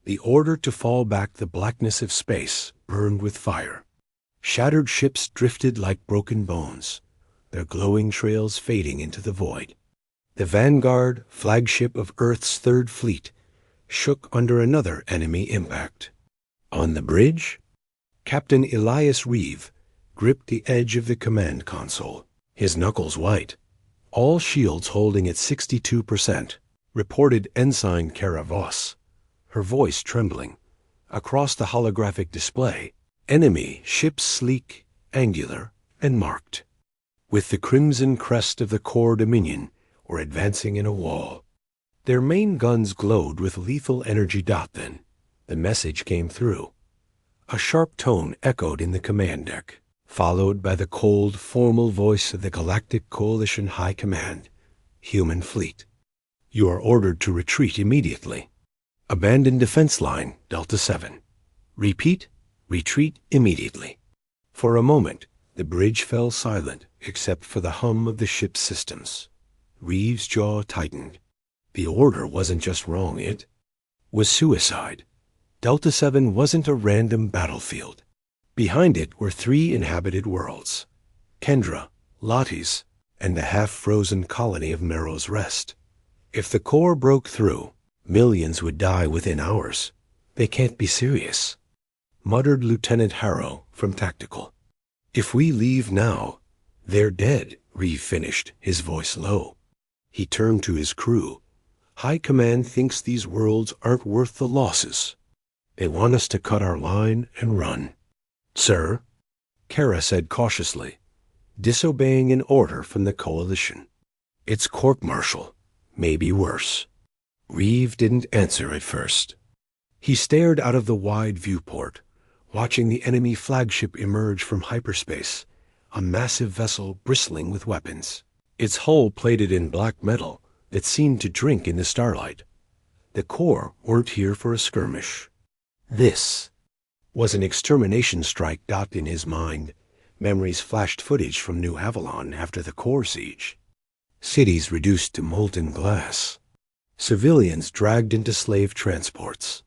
The order to fall back the blackness of space burned with fire. Shattered ships drifted like broken bones, their glowing trails fading into the void. The Vanguard, flagship of Earth's Third Fleet, shook under another enemy impact. On the bridge, Captain Elias Reeve gripped the edge of the command console, his knuckles white, all shields holding at 62%, reported Ensign Kara Voss, her voice trembling. Across the holographic display, enemy ships sleek, angular, and marked, with the crimson crest of the Corps Dominion, were advancing in a wall. Their main guns glowed with lethal energy. Then the message came through. A sharp tone echoed in the command deck, followed by the cold, formal voice of the Galactic Coalition High Command, Human Fleet. You are ordered to retreat immediately. Abandon defense line, Delta 7. Repeat, retreat immediately. For a moment, the bridge fell silent except for the hum of the ship's systems. Reeves' jaw tightened. The order wasn't just wrong, it was suicide. Delta 7 wasn't a random battlefield. Behind it were 3 inhabited worlds, Kendra, Lotties, and the half-frozen colony of Merrow's Rest. If the core broke through, millions would die within hours. They can't be serious, muttered Lieutenant Harrow from Tactical. If we leave now, they're dead, Reeve finished, his voice low. He turned to his crew. High Command thinks these worlds aren't worth the losses. They want us to cut our line and run. Sir, Kara said cautiously, disobeying an order from the Coalition. It's court-martial, maybe worse. Reeve didn't answer at first. He stared out of the wide viewport, watching the enemy flagship emerge from hyperspace, a massive vessel bristling with weapons, its hull plated in black metal that seemed to drink in the starlight. The Corps weren't here for a skirmish. This was an extermination strike. In his mind, memories flashed footage from New Avalon after the Corps siege. Cities reduced to molten glass. Civilians dragged into slave transports.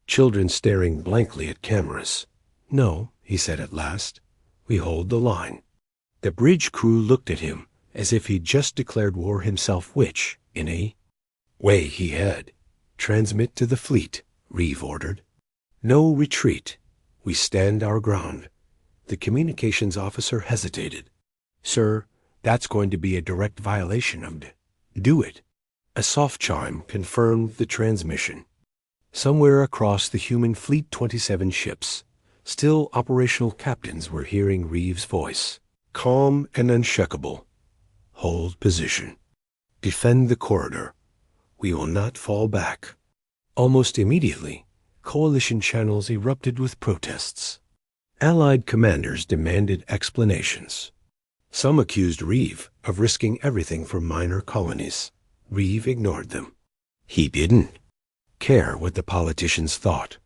Children staring blankly at cameras. No, he said at last. We hold the line. The bridge crew looked at him as if he'd just declared war himself, which, in a way he had. Transmit to the fleet, Reeve ordered. No retreat. We stand our ground. The communications officer hesitated. Sir, that's going to be a direct violation of Do it. A soft chime confirmed the transmission. Somewhere across the human fleet, 27 ships, still operational captains were hearing Reeve's voice, calm and unshakable. Hold position. Defend the corridor. We will not fall back. Almost immediately, Coalition channels erupted with protests. Allied commanders demanded explanations. Some accused Reeve of risking everything for minor colonies. Reeve ignored them. He didn't care what the politicians thought.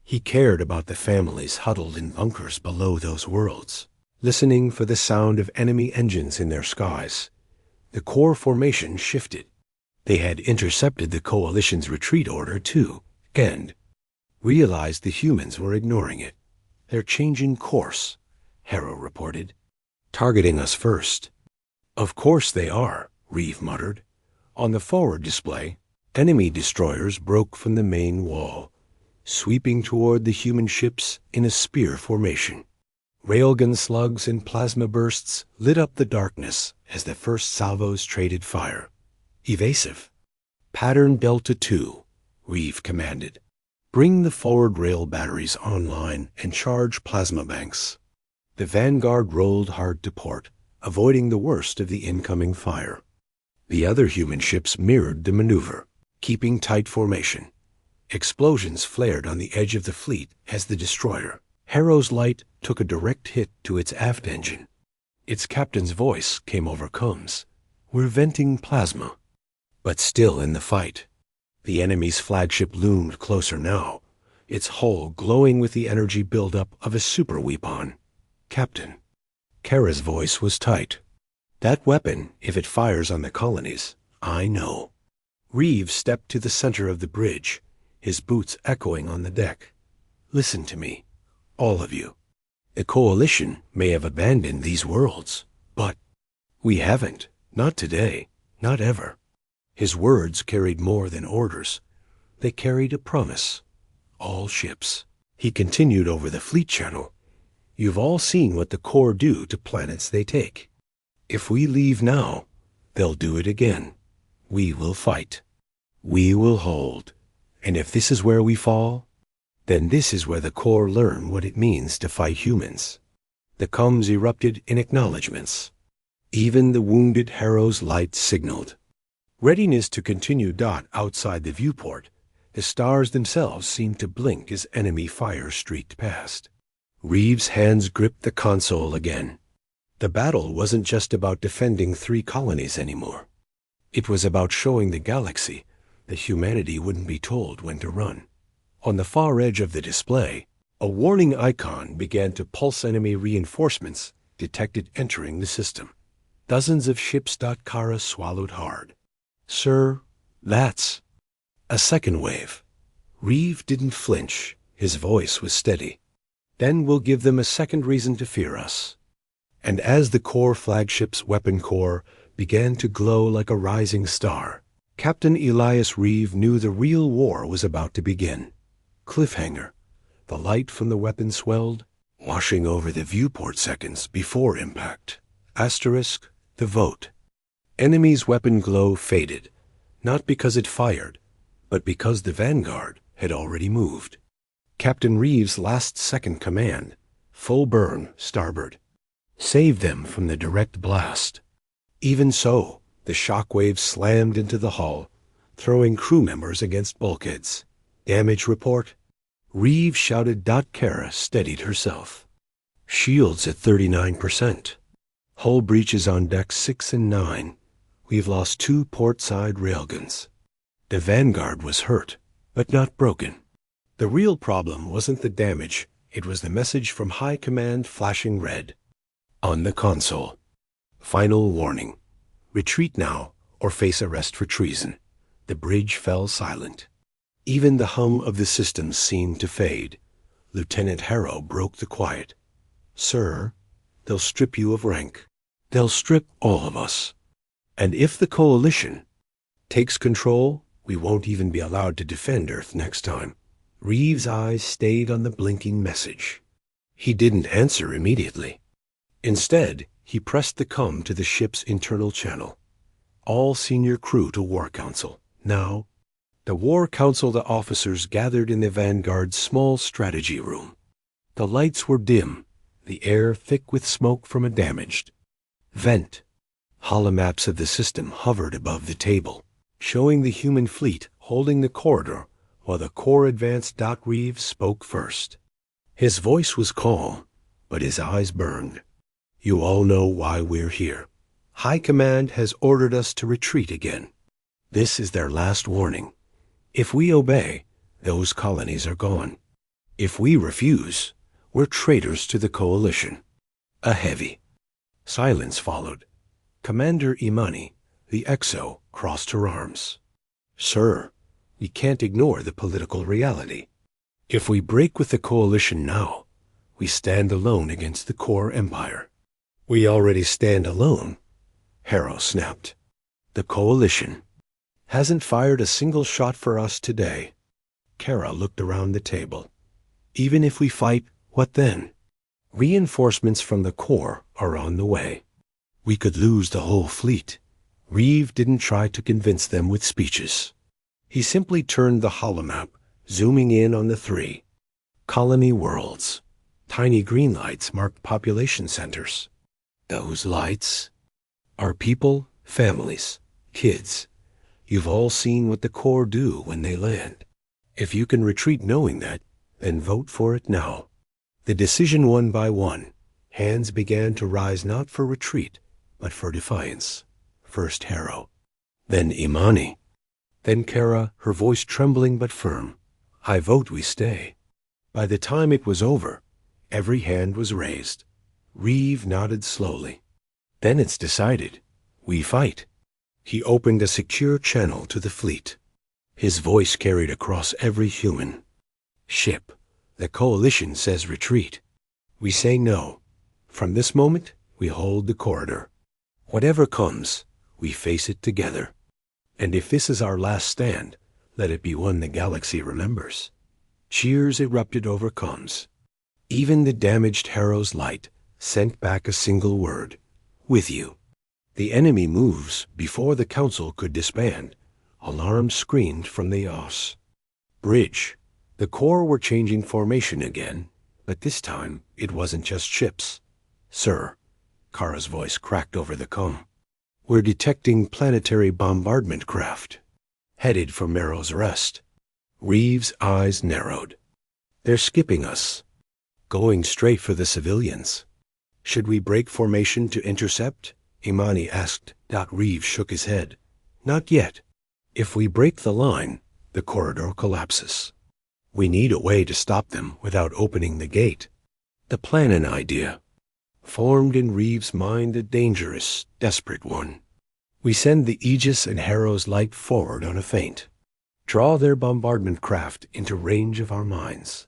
He cared about the families huddled in bunkers below those worlds, listening for the sound of enemy engines in their skies. The Corps formation shifted. They had intercepted the Coalition's retreat order, too, and realized the humans were ignoring it. They're changing course, Harrow reported. Targeting us first. Of course they are, Reeve muttered. On the forward display, enemy destroyers broke from the main wall, sweeping toward the human ships in a spear formation. Railgun slugs and plasma bursts lit up the darkness as the first salvos traded fire. Evasive. Pattern Delta 2, Reeve commanded. Bring the forward rail batteries online and charge plasma banks. The Vanguard rolled hard to port, avoiding the worst of the incoming fire. The other human ships mirrored the maneuver, keeping tight formation. Explosions flared on the edge of the fleet as the destroyer, Harrow's Light, took a direct hit to its aft engine. Its captain's voice came over comms. We're venting plasma. But still in the fight. The enemy's flagship loomed closer now, its hull glowing with the energy buildup of a super weapon. Captain. Kara's voice was tight. That weapon, if it fires on the colonies, I know. Reeve stepped to the center of the bridge, his boots echoing on the deck. Listen to me, all of you. The Coalition may have abandoned these worlds, but we haven't. Not today. Not ever. His words carried more than orders. They carried a promise. All ships. He continued over the fleet channel. You've all seen what the Corps do to planets they take. If we leave now, they'll do it again. We will fight. We will hold. And if this is where we fall, then this is where the Corps learn what it means to fight humans. The comms erupted in acknowledgments. Even the wounded Harrow's light signaled. Readiness to continue. Outside the viewport, the stars themselves seemed to blink as enemy fire streaked past. Reeves' hands gripped the console again. The battle wasn't just about defending 3 colonies anymore. It was about showing the galaxy that humanity wouldn't be told when to run. On the far edge of the display, a warning icon began to pulse. Enemy reinforcements detected entering the system. Dozens of ships. Kara swallowed hard. Sir, that's a second wave. Reeve didn't flinch. His voice was steady. Then we'll give them a second reason to fear us. And as the Corps flagship's weapon core began to glow like a rising star, Captain Elias Reeve knew the real war was about to begin. Cliffhanger. The light from the weapon swelled, washing over the viewport seconds before impact. Asterisk, the vote. Enemy's weapon glow faded, not because it fired, but because the Vanguard had already moved. Captain Reeves' last-second command, full burn, starboard. Save them from the direct blast. Even so, the shock waves slammed into the hull, throwing crew members against bulkheads. Damage report? Reeves shouted. Kara steadied herself. Shields at 39%. Hull breaches on decks 6 and 9. We've lost 2 port-side railguns. The Vanguard was hurt, but not broken. The real problem wasn't the damage, it was the message from High Command flashing red. On the console. Final warning. Retreat now, or face arrest for treason. The bridge fell silent. Even the hum of the systems seemed to fade. Lieutenant Harrow broke the quiet. Sir, they'll strip you of rank. They'll strip all of us. And if the Coalition takes control, we won't even be allowed to defend Earth next time. Reeves' eyes stayed on the blinking message. He didn't answer immediately. Instead, he pressed the comm to the ship's internal channel. All senior crew to War Council. Now, the War Council. The officers gathered in the Vanguard's small strategy room. The lights were dim, the air thick with smoke from a damaged vent. Holomaps of the system hovered above the table, showing the human fleet holding the corridor while the Corps advanced. Reeves spoke first. His voice was calm, but his eyes burned. You all know why we're here. High Command has ordered us to retreat again. This is their last warning. If we obey, those colonies are gone. If we refuse, we're traitors to the Coalition. A heavy silence followed. Commander Imani, the XO, crossed her arms. Sir, we can't ignore the political reality. If we break with the Coalition now, we stand alone against the Corps Empire. We already stand alone, Harrow snapped. The Coalition hasn't fired a single shot for us today. Kara looked around the table. Even if we fight, what then? Reinforcements from the Corps are on the way. We could lose the whole fleet. Reeve didn't try to convince them with speeches. He simply turned the holomap, zooming in on the 3 colony worlds. Tiny green lights marked population centers. Those lights are people, families, kids. You've all seen what the Corps do when they land. If you can retreat knowing that, then vote for it now. The decision one by one, hands began to rise not for retreat, but for defiance. First Harrow, then Imani, then Kara, her voice trembling but firm. I vote we stay. By the time it was over, every hand was raised. Reeve nodded slowly. Then it's decided. We fight. He opened a secure channel to the fleet. His voice carried across every human. Ship, the coalition says retreat. We say no. From this moment, we hold the corridor. Whatever comes, we face it together. And if this is our last stand, let it be one the galaxy remembers. Cheers erupted over comms. Even the damaged Harrow's light sent back a single word. With you. The enemy moves before the council could disband. Alarms screamed from the OS. Bridge. The Corps were changing formation again, but this time it wasn't just ships. Sir, Kara's voice cracked over the comm. We're detecting planetary bombardment craft, headed for Merrow's Rest. Reeves' eyes narrowed. They're skipping us, going straight for the civilians. Should we break formation to intercept? Imani asked. Reeves shook his head. Not yet. If we break the line, the corridor collapses. We need a way to stop them without opening the gate. The plan and idea formed in Reeves' mind a dangerous, desperate one. We send the Aegis and Harrow's light forward on a feint. Draw their bombardment craft into range of our mines.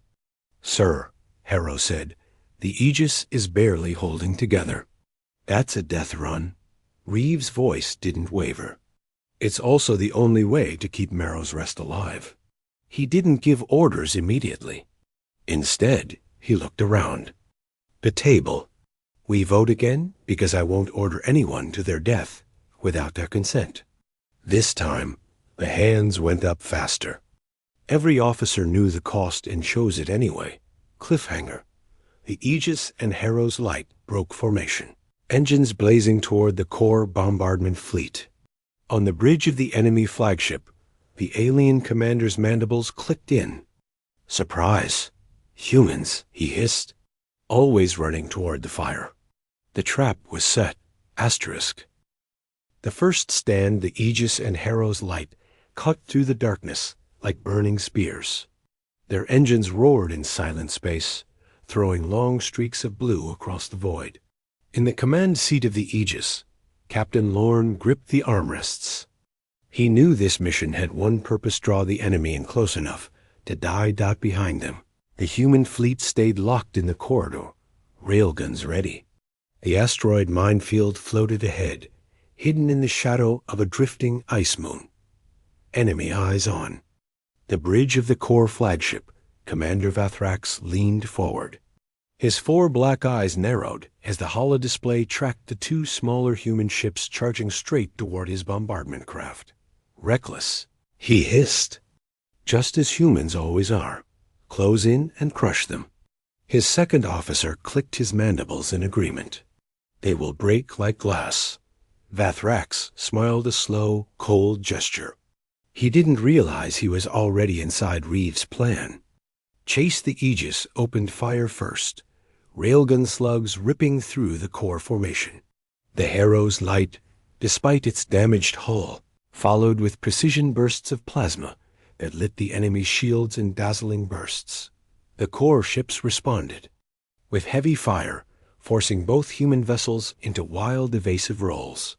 Sir, Harrow said, the Aegis is barely holding together. That's a death run. Reeves' voice didn't waver. It's also the only way to keep Merrow's Rest alive. He didn't give orders immediately. Instead, he looked around. The table. We vote again because I won't order anyone to their death without their consent. This time, the hands went up faster. Every officer knew the cost and chose it anyway. Cliffhanger. The Aegis and Harrow's light broke formation. Engines blazing toward the Corps bombardment fleet. On the bridge of the enemy flagship, the alien commander's mandibles clicked in. Surprise. Humans, he hissed, always running toward the fire. The trap was set. Asterisk. The first stand, the Aegis and Harrow's light, cut through the darkness like burning spears. Their engines roared in silent space, throwing long streaks of blue across the void. In the command seat of the Aegis, Captain Lorne gripped the armrests. He knew this mission had one purpose: draw the enemy in close enough to die behind them. The human fleet stayed locked in the corridor, railguns ready. The asteroid minefield floated ahead, hidden in the shadow of a drifting ice moon. Enemy eyes on. The bridge of the Corps flagship, Commander Vathrax leaned forward. His 4 black eyes narrowed as the holodisplay tracked the 2 smaller human ships charging straight toward his bombardment craft. Reckless, he hissed. Just as humans always are. Close in and crush them. His second officer clicked his mandibles in agreement. They will break like glass. Vathrax smiled a slow, cold gesture. He didn't realize he was already inside Reeves' plan. Chase the Aegis opened fire first, railgun slugs ripping through the Corps formation. The Harrow's light, despite its damaged hull, followed with precision bursts of plasma that lit the enemy's shields in dazzling bursts. The Corps ships responded, with heavy fire, forcing both human vessels into wild, evasive rolls.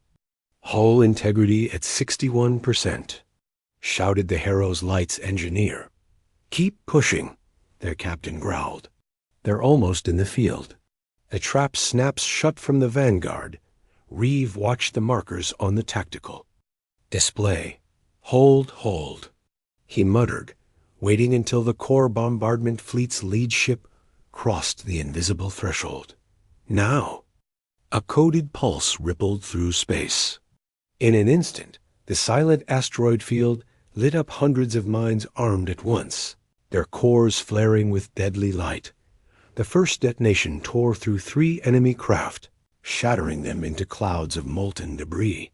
Hull integrity at 61%, shouted the Harrow's light's engineer. Keep pushing, their captain growled. They're almost in the field. The trap snaps shut from the vanguard. Reeve watched the markers on the tactical display. Hold. He muttered, waiting until the Corps bombardment fleet's lead ship crossed the invisible threshold. Now, a coded pulse rippled through space. In an instant, the silent asteroid field lit up hundreds of minds armed at once, their cores flaring with deadly light. The first detonation tore through 3 enemy craft, shattering them into clouds of molten debris.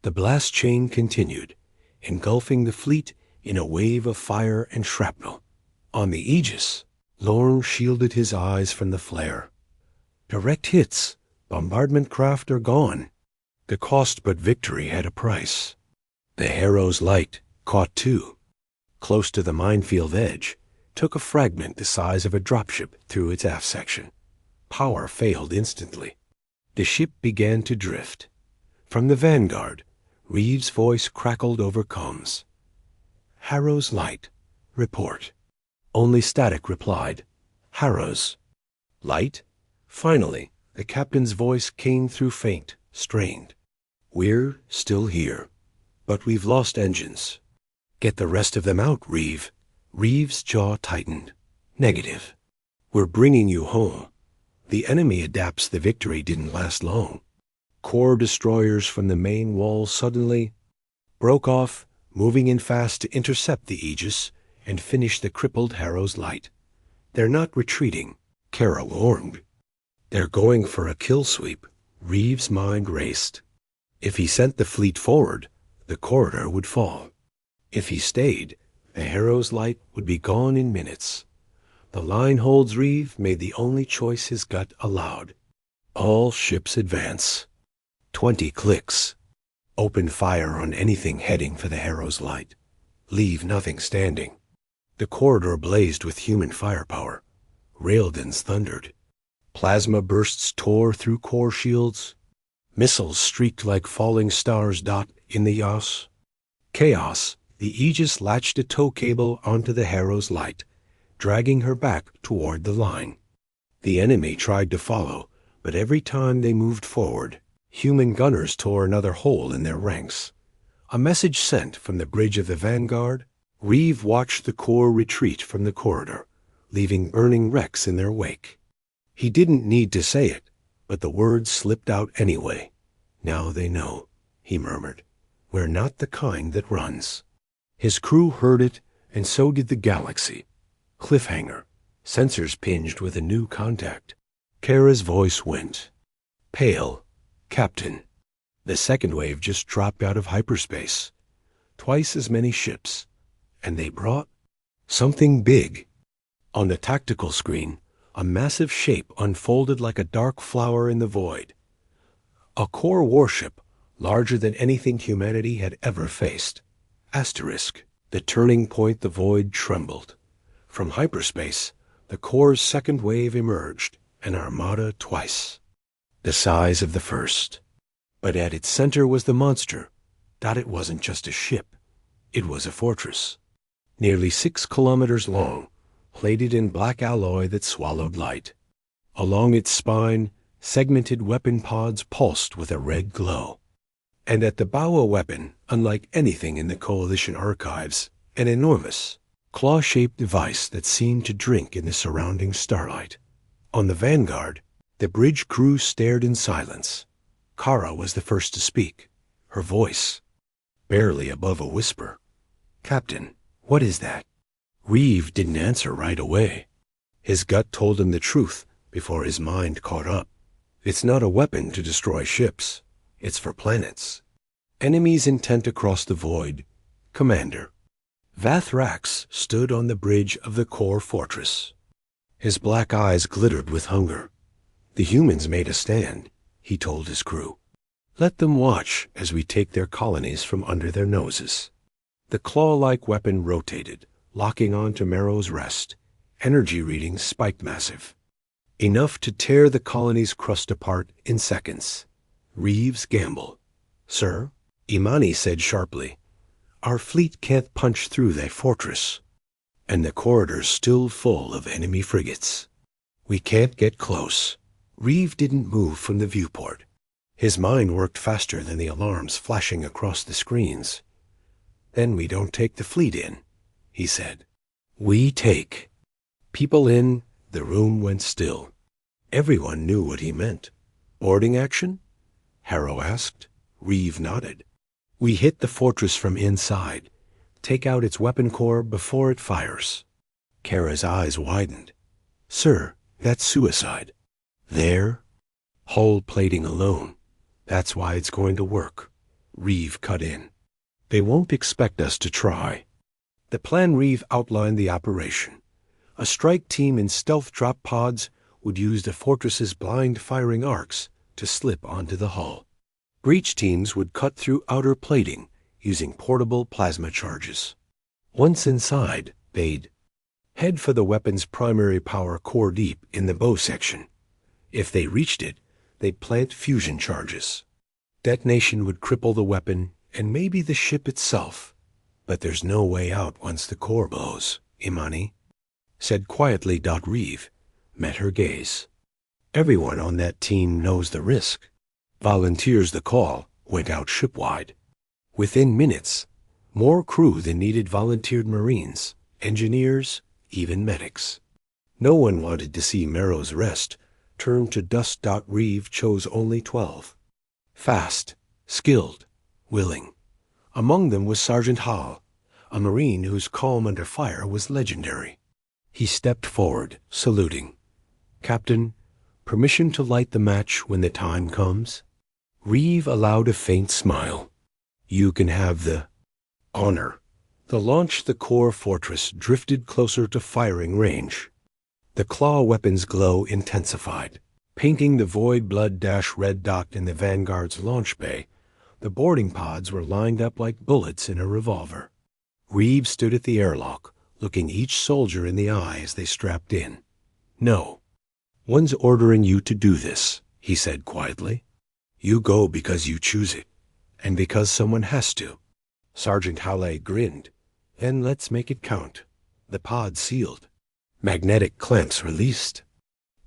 The blast chain continued, engulfing the fleet in a wave of fire and shrapnel. On the Aegis, Lorne shielded his eyes from the flare. Direct hits, bombardment craft are gone. The cost, but victory had a price. The Harrow's light caught 2. Close to the minefield edge, took a fragment the size of a dropship through its aft section. Power failed instantly. The ship began to drift. From the vanguard, Reeves' voice crackled over comms. Harrow's light. Report. Only static replied. Harrow's light? Finally, the captain's voice came through faint, strained. We're still here, but we've lost engines. Get the rest of them out, Reeve. Reeve's jaw tightened. Negative. We're bringing you home. The enemy adapts the victory didn't last long. Core destroyers from the main wall suddenly broke off, moving in fast to intercept the Aegis and finish the crippled Harrow's light. They're not retreating, Kara warned. They're going for a kill sweep. Reeve's mind raced. If he sent the fleet forward, the corridor would fall. If he stayed, the Harrow's light would be gone in minutes. The line holds Reeve made the only choice his gut allowed. All ships advance. 20 clicks. Open fire on anything heading for the Harrow's light. Leave nothing standing. The corridor blazed with human firepower. Raildens thundered. Plasma bursts tore through core shields. Missiles streaked like falling stars in the Yas. Chaos. The Aegis latched a tow cable onto the Harrow's light, dragging her back toward the line. The enemy tried to follow, but every time they moved forward, human gunners tore another hole in their ranks. A message sent from the bridge of the Vanguard. Reeve watched the core retreat from the corridor, leaving burning wrecks in their wake. He didn't need to say it, but the words slipped out anyway. Now they know, he murmured. We're not the kind that runs. His crew heard it, and so did the galaxy. Cliffhanger. Sensors pinged with a new contact. Kara's voice went. Pale. Captain. The second wave just dropped out of hyperspace. Twice as many ships. And they brought something big. On the tactical screen, a massive shape unfolded like a dark flower in the void. A core warship, larger than anything humanity had ever faced. Asterisk. The turning point the void trembled. From hyperspace, the core's second wave emerged, an armada twice the size of the first. But at its center was the monster. It wasn't just a ship. It was a fortress. Nearly 6 kilometers long, plated in black alloy that swallowed light. Along its spine, segmented weapon pods pulsed with a red glow. And at the bow a weapon, unlike anything in the Coalition archives, an enormous, claw-shaped device that seemed to drink in the surrounding starlight. On the Vanguard, the bridge crew stared in silence. Kara was the first to speak, her voice barely above a whisper. Captain, what is that? Reeve didn't answer right away. His gut told him the truth before his mind caught up. It's not a weapon to destroy ships. It's for planets. Enemies intent across the void. Commander. Vathrax stood on the bridge of the core fortress. His black eyes glittered with hunger. The humans made a stand, he told his crew. Let them watch as we take their colonies from under their noses. The claw-like weapon rotated, locking on to Marrow's rest. Energy readings spiked massive. Enough to tear the colony's crust apart in seconds. Reeve's gamble. Sir, Imani said sharply, our fleet can't punch through that fortress. And the corridor's still full of enemy frigates. We can't get close. Reeve didn't move from the viewport. His mind worked faster than the alarms flashing across the screens. Then we don't take the fleet in, he said. We take. People in, the room went still. Everyone knew what he meant. Boarding action? Harrow asked. Reeve nodded. We hit the fortress from inside. Take out its weapon core before it fires. Kara's eyes widened. Sir, that's suicide. There? Hull plating alone. That's why it's going to work. Reeve cut in. They won't expect us to try. The plan Reeve outlined the operation. A strike team in stealth drop pods would use the fortress's blind firing arcs to slip onto the hull. Breach teams would cut through outer plating using portable plasma charges. Once inside, they'd head for the weapon's primary power core deep in the bow section. If they reached it, they'd plant fusion charges. Detonation would cripple the weapon and maybe the ship itself, But there's no way out once the core blows, Imani said quietly. Reeve met her gaze. Everyone on that team knows the risk. Volunteers. The call went out shipwide. Within minutes, more crew than needed volunteered Marines, engineers, even medics. No one wanted to see Merrow's rest turn to dust. Reeve chose only 12. Fast, skilled, willing. Among them was Sergeant Hall, a Marine whose calm under fire was legendary. He stepped forward, saluting. "Captain, permission to light the match when the time comes?" Reeve allowed a faint smile. "You can have the honor." The launch. The core fortress drifted closer to firing range. The claw weapon's glow intensified, painting the void blood-red dot in the Vanguard's launch bay. The boarding pods were lined up like bullets in a revolver. Reeve stood at the airlock, looking each soldier in the eye as they strapped in. "No. One's ordering you to do this," he said quietly. "You go because you choose it, and because someone has to." Sergeant Halley grinned. "Then let's make it count." The pod sealed. Magnetic clamps released.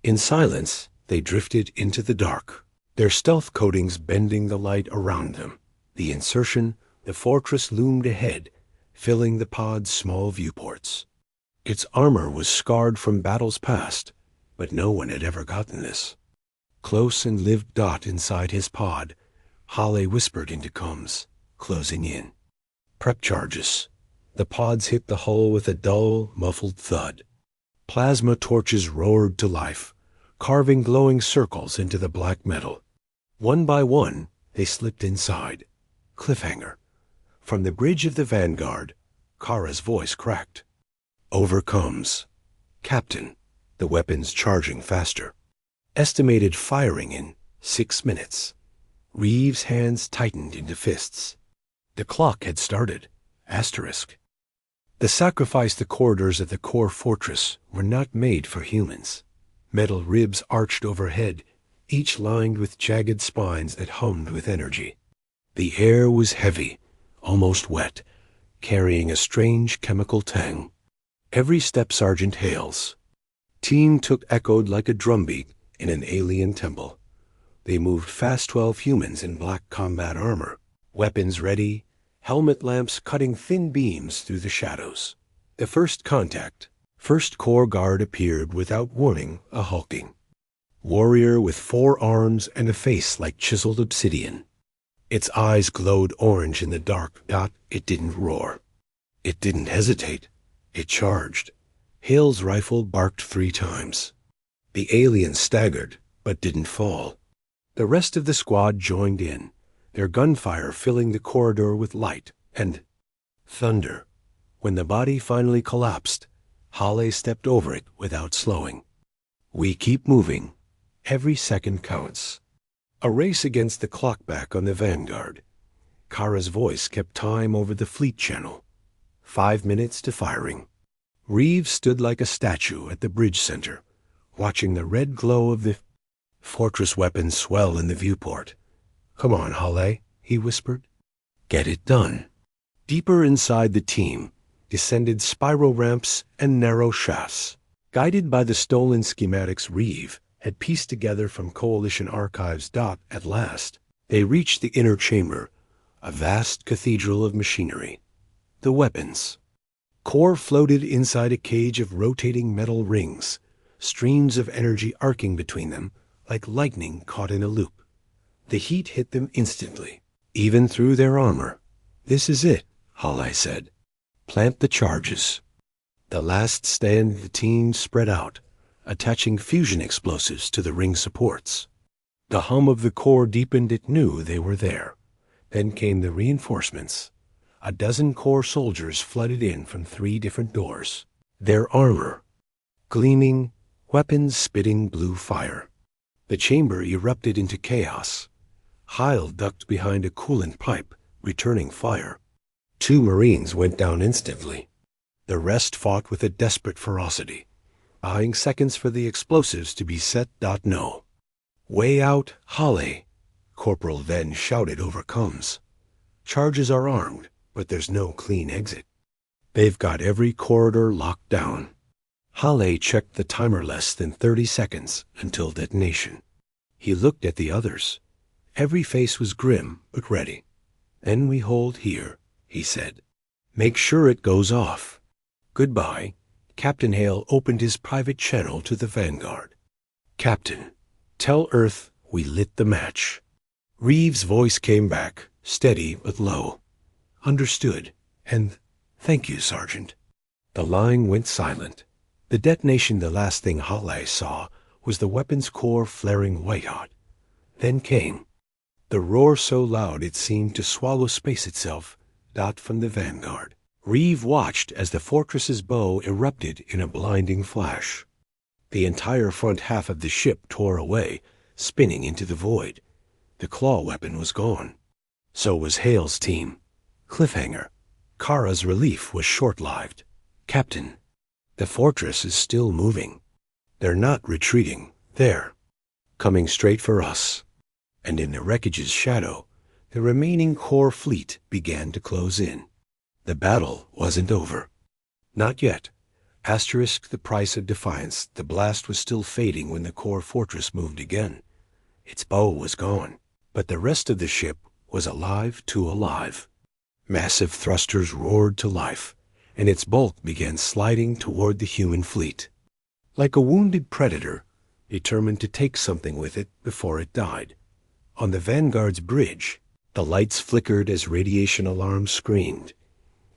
In silence, they drifted into the dark, their stealth coatings bending the light around them. The insertion, the fortress loomed ahead, filling the pod's small viewports. Its armor was scarred from battles past, but no one had ever gotten this. Close and lived. Inside his pod, Halley whispered into comms, closing in. "Prep charges." The pods hit the hull with a dull, muffled thud. Plasma torches roared to life, carving glowing circles into the black metal. One by one, they slipped inside. Cliffhanger. From the bridge of the Vanguard, Kara's voice cracked. "Over comes. Captain, the weapon's charging faster. Estimated firing in 6 minutes." Reeve's hands tightened into fists. The clock had started. Asterisk. The sacrifice. The corridors of the core fortress were not made for humans. Metal ribs arched overhead, each lined with jagged spines that hummed with energy. The air was heavy, almost wet, carrying a strange chemical tang. Every step Sergeant Hales' team took echoed like a drumbeat in an alien temple. They moved fast. 12 humans in black combat armor, weapons ready, helmet lamps cutting thin beams through the shadows. The first contact. First Corps guard appeared without warning, a hulking warrior with 4 arms and a face like chiseled obsidian. Its eyes glowed orange in the dark. It didn't roar. It didn't hesitate. It charged. Hale's rifle barked 3 times. The alien staggered, but didn't fall. The rest of the squad joined in, their gunfire filling the corridor with light and thunder. When the body finally collapsed, Halley stepped over it without slowing. "We keep moving. Every second counts." A race against the clock back on the Vanguard. Kara's voice kept time over the fleet channel. 5 minutes to firing. Reeves stood like a statue at the bridge center, watching the red glow of the fortress weapons swell in the viewport. "Come on, Halley," he whispered. "Get it done." Deeper inside, the team descended spiral ramps and narrow shafts. Guided by the stolen schematics Reeve had pieced together from Coalition archives. At last, they reached the inner chamber, a vast cathedral of machinery. The weapons. Core floated inside a cage of rotating metal rings, streams of energy arcing between them like lightning caught in a loop. The heat hit them instantly, even through their armor. "This is it," Halley said. "Plant the charges." The last stand. The team spread out, attaching fusion explosives to the ring supports. The hum of the core deepened. It knew they were there. Then came the reinforcements. A dozen core soldiers flooded in from 3 different doors, their armor gleaming, weapons spitting blue fire. The chamber erupted into chaos. Heil ducked behind a coolant pipe, returning fire. 2 Marines went down instantly. The rest fought with a desperate ferocity, buying seconds for the explosives to be set. No. "Way out, Halley," Corporal Venn shouted over comms. "Charges are armed. but there's no clean exit. They've got every corridor locked down. Hale checked the timer less than 30 seconds until detonation. He looked at the others. Every face was grim but ready. "Then we hold here," he said. "Make sure it goes off." "Goodbye." Captain Hale opened his private channel to the Vanguard. "Captain, tell Earth we lit the match." Reeves' voice came back, steady but low. "Understood, and thank you, Sergeant." The line went silent. The detonation, the last thing Hale saw, was the weapon's core flaring white-hot. Then came the roar so loud it seemed to swallow space itself, dot from the Vanguard. Reeve watched as the fortress's bow erupted in a blinding flash. The entire front half of the ship tore away, spinning into the void. The claw weapon was gone. So was Hale's team. Cliffhanger. Kara's relief was short-lived. "Captain, the fortress is still moving. They're not retreating. They're coming straight for us." And in the wreckage's shadow, the remaining core fleet began to close in. The battle wasn't over. Not yet. Asterisk the price of defiance, the blast was still fading when the core fortress moved again. Its bow was gone, but the rest of the ship was alive to alive. Massive thrusters roared to life, and its bulk began sliding toward the human fleet. Like a wounded predator, determined to take something with it before it died. On the Vanguard's bridge, the lights flickered as radiation alarms screamed.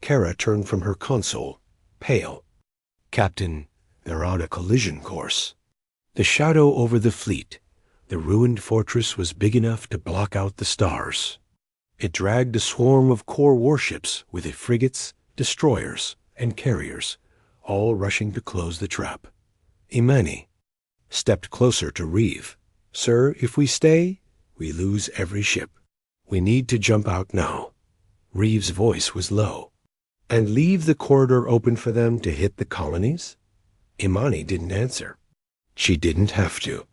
Kara turned from her console, pale. "Captain, they're on a collision course." The shadow over the fleet, the ruined fortress, was big enough to block out the stars. It dragged a swarm of core warships with it, frigates, destroyers, and carriers, all rushing to close the trap. Imani stepped closer to Reeve. "Sir, if we stay, we lose every ship. We need to jump out now." Reeve's voice was low. "And leave the corridor open for them to hit the colonies?" Imani didn't answer. She didn't have to.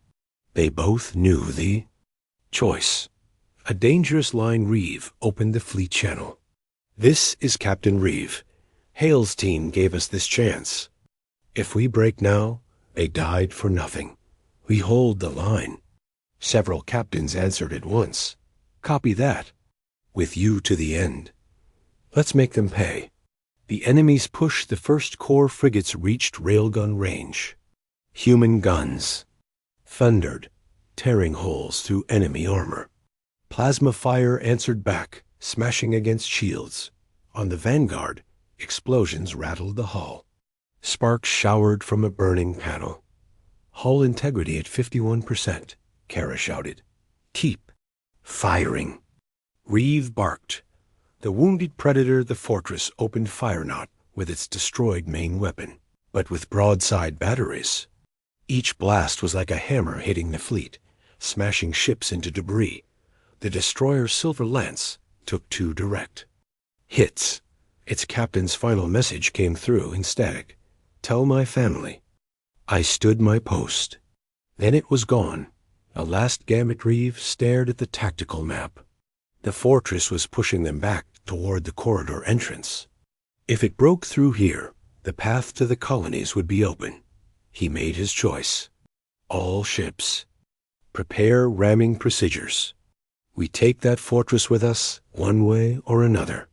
They both knew the choice. A dangerous line. Reeve opened the fleet channel. "This is Captain Reeve. Hale's team gave us this chance. If we break now, they died for nothing. We hold the line." Several captains answered at once. "Copy that. With you to the end. Let's make them pay." The enemy's push. The first core frigates reached railgun range. Human guns thundered, tearing holes through enemy armor. Plasma fire answered back, smashing against shields. On the Vanguard, explosions rattled the hull. Sparks showered from a burning panel. "Hull integrity at 51%, Kara shouted. "Keep firing." Reeve barked. The wounded predator, the fortress, opened fire not with its destroyed main weapon, but with broadside batteries. Each blast was like a hammer hitting the fleet, smashing ships into debris. The destroyer's silver lance took 2 direct hits. Its captain's final message came through in static. "Tell my family." I stood my post. Then it was gone. A last gamut. Reeve stared at the tactical map. The fortress was pushing them back toward the corridor entrance. If it broke through here, the path to the colonies would be open. He made his choice. All ships, prepare ramming procedures. We take that fortress with us, one way or another.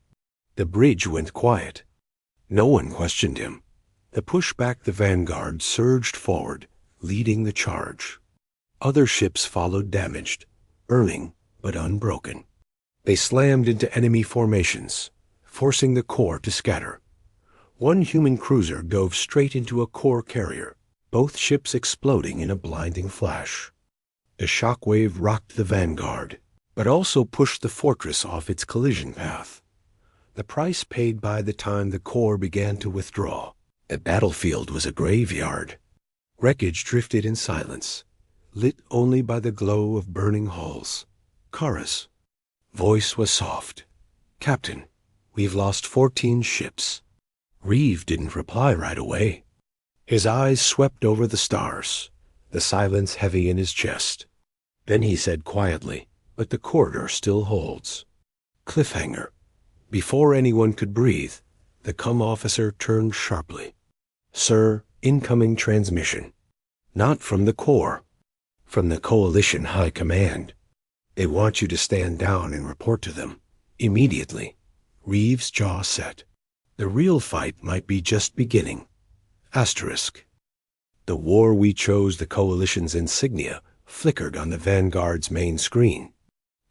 The bridge went quiet. No one questioned him. The push back. The Vanguard surged forward, leading the charge. Other ships followed, damaged, burning but unbroken. They slammed into enemy formations, forcing the core to scatter. One human cruiser dove straight into a core carrier, both ships exploding in a blinding flash. The shockwave rocked the Vanguard, but also pushed the fortress off its collision path. The price paid by the time the core began to withdraw. The battlefield was a graveyard. Wreckage drifted in silence, lit only by the glow of burning hulls. Kara's voice was soft. "Captain, we've lost 14 ships." Reeve didn't reply right away. His eyes swept over the stars, the silence heavy in his chest. Then he said quietly, "But the corridor still holds." Cliffhanger. Before anyone could breathe, the cum officer turned sharply. "Sir, incoming transmission. Not from the Corps. From the Coalition High Command. They want you to stand down and report to them. Immediately." Reeves' jaw set. The real fight might be just beginning. Asterisk. The war we chose, the Coalition's insignia, flickered on the Vanguard's main screen.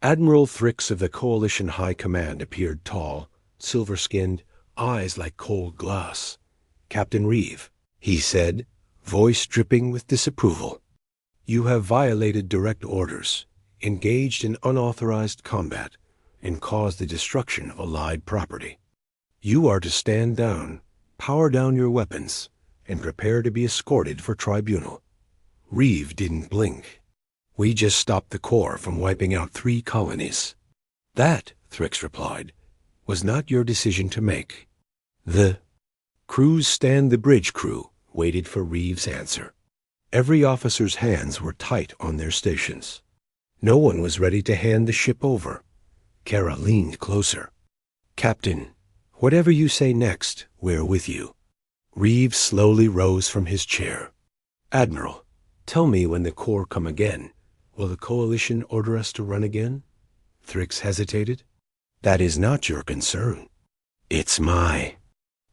Admiral Thrix of the Coalition High Command appeared tall, silver-skinned, eyes like cold glass. "Captain Reeve," he said, voice dripping with disapproval. "You have violated direct orders, engaged in unauthorized combat, and caused the destruction of Allied property. You are to stand down, power down your weapons, and prepare to be escorted for tribunal." Reeve didn't blink. "We just stopped the Corps from wiping out 3 colonies." "That," Thrix replied, "was not your decision to make." The crews stand the bridge crew waited for Reeves' answer. Every officer's hands were tight on their stations. No one was ready to hand the ship over. Kara leaned closer. "Captain, whatever you say next, we're with you." Reeves slowly rose from his chair. "Admiral, tell me when the Corps come again. Will the Coalition order us to run again?" Thrix hesitated. "That is not your concern." "It's my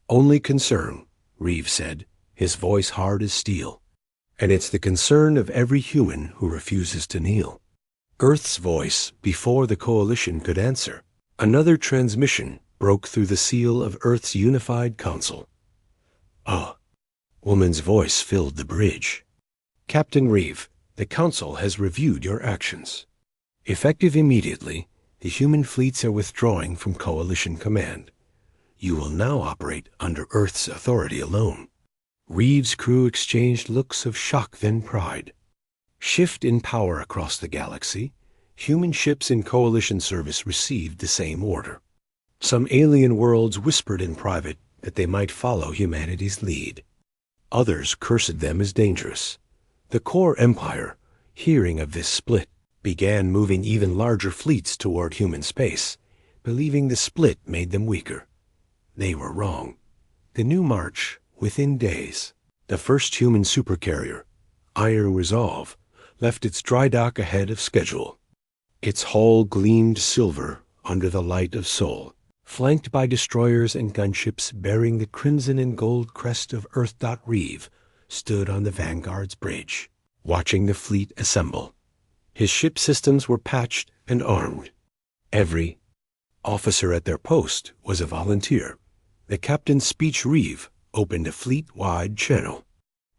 only concern," Reeves said, his voice hard as steel. "And it's the concern of every human who refuses to kneel." Earth's voice, before the Coalition could answer. Another transmission broke through the seal of Earth's unified council. A woman's voice filled the bridge. "Captain Reeve, the Council has reviewed your actions. Effective immediately, the human fleets are withdrawing from Coalition Command. You will now operate under Earth's authority alone." Reeves' crew exchanged looks of shock then pride. Shift in power across the galaxy, human ships in Coalition service received the same order. Some alien worlds whispered in private that they might follow humanity's lead. Others cursed them as dangerous. The Core Empire, hearing of this split, began moving even larger fleets toward human space, believing the split made them weaker. They were wrong. The new march, within days, the first human supercarrier, Iron Resolve, left its dry dock ahead of schedule. Its hull gleamed silver under the light of Sol, flanked by destroyers and gunships bearing the crimson and gold crest of Earth. Reeve stood on the Vanguard's bridge, watching the fleet assemble. His ship systems were patched and armed. Every officer at their post was a volunteer. The captain's speech, Reeve, opened a fleet-wide channel.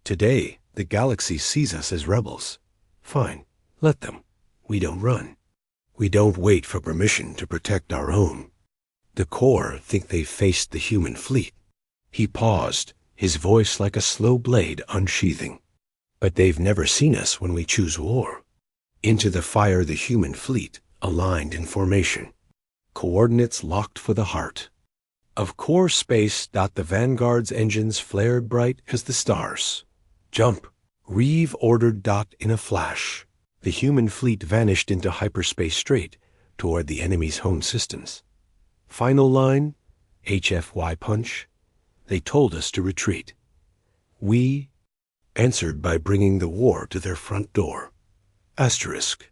"Today, the galaxy sees us as rebels. Fine, let them. We don't run. We don't wait for permission to protect our own. The Corps think they've faced the human fleet." He paused, his voice like a slow blade unsheathing. "But they've never seen us when we choose war." Into the fire the human fleet, aligned in formation. Coordinates locked for the heart. Of core space. The Vanguard's engines flared bright as the stars. "Jump," Reeve ordered. In a flash, the human fleet vanished into hyperspace straight toward the enemy's home systems. Final line, HFY punch. They told us to retreat. We answered by bringing the war to their front door. Asterisk.